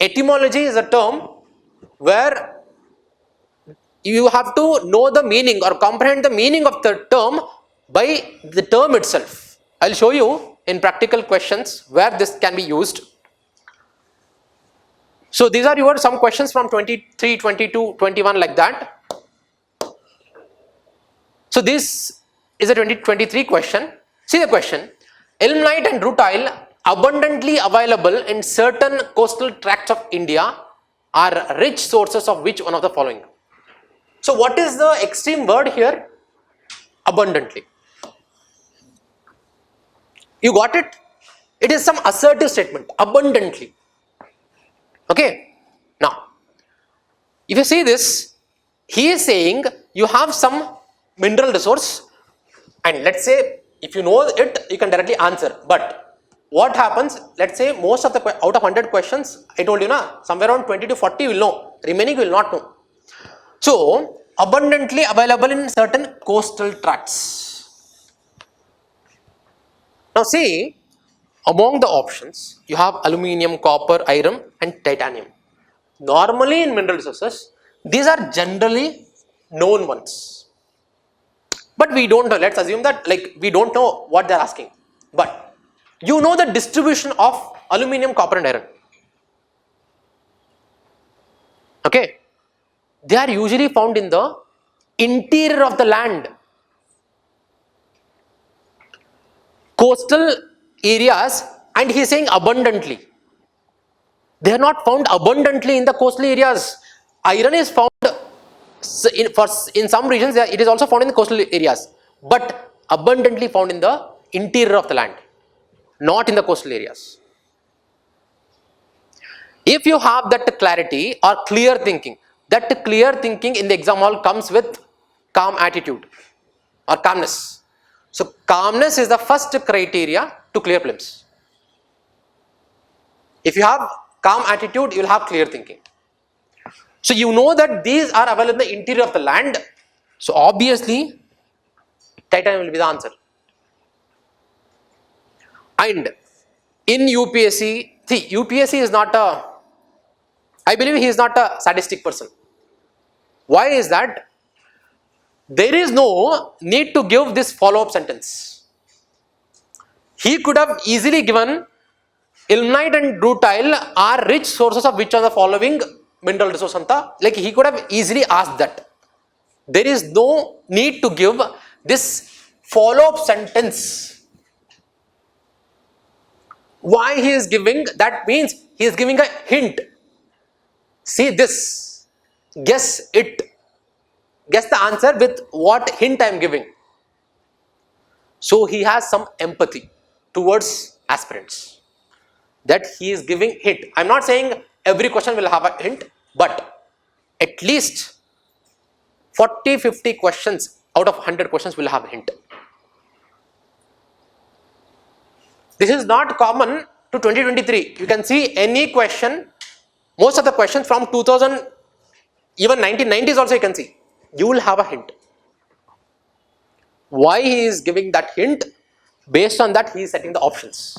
etymology is a term where you have to know the meaning or comprehend the meaning of the term by the term itself. I will show you in practical questions where this can be used. So these are your some questions from 23, 22, 21 like that. So this is a 2023 question. See the question. Ilmenite and rutile abundantly available in certain coastal tracts of India are rich sources of which one of the following? So what is the extreme word here? Abundantly. You got it? It is some assertive statement. Abundantly. Okay. Now, if you see this, he is saying you have some mineral resource, and let's say if you know it, you can directly answer. But what happens? Let's say most of the out of 100 questions, I told you na, somewhere around 20 to 40 will know. Remaining will not know. So abundantly available in certain coastal tracts. Now see, among the options you have aluminium, copper, iron and titanium. Normally in mineral resources, these are generally known ones. But we don't know, let's assume that like we don't know what they are asking. But you know the distribution of aluminium, copper and iron. Okay. They are usually found in the interior of the land. Coastal areas, and he is saying abundantly. They are not found abundantly in the coastal areas. Iron is found in some regions, it is also found in the coastal areas, but abundantly found in the interior of the land, not in the coastal areas. If you have that clarity or clear thinking, that clear thinking in the exam hall comes with calm attitude or calmness. So calmness is the first criteria to clear prelims. If you have calm attitude, you will have clear thinking. So you know that these are available in the interior of the land. So obviously titanium will be the answer. And in UPSC, see, UPSC is not a, I believe he is not a sadistic person. Why is that? There is no need to give this follow-up sentence. He could have easily given ilmenite and rutile are rich sources of which are the following mineral resource anta. Like he could have easily asked that. There is no need to give this follow-up sentence. Why he is giving? That means he is giving a hint. See this. Guess it. Guess the answer with what hint I am giving. So he has some empathy towards aspirants, that he is giving hint. I am not saying every question will have a hint, but at least 40-50 questions out of 100 questions will have a hint. This is not common to 2023. You can see any question, most of the questions from 2000, even 1990s also you can see. You will have a hint. Why he is giving that hint? Based on that he is setting the options.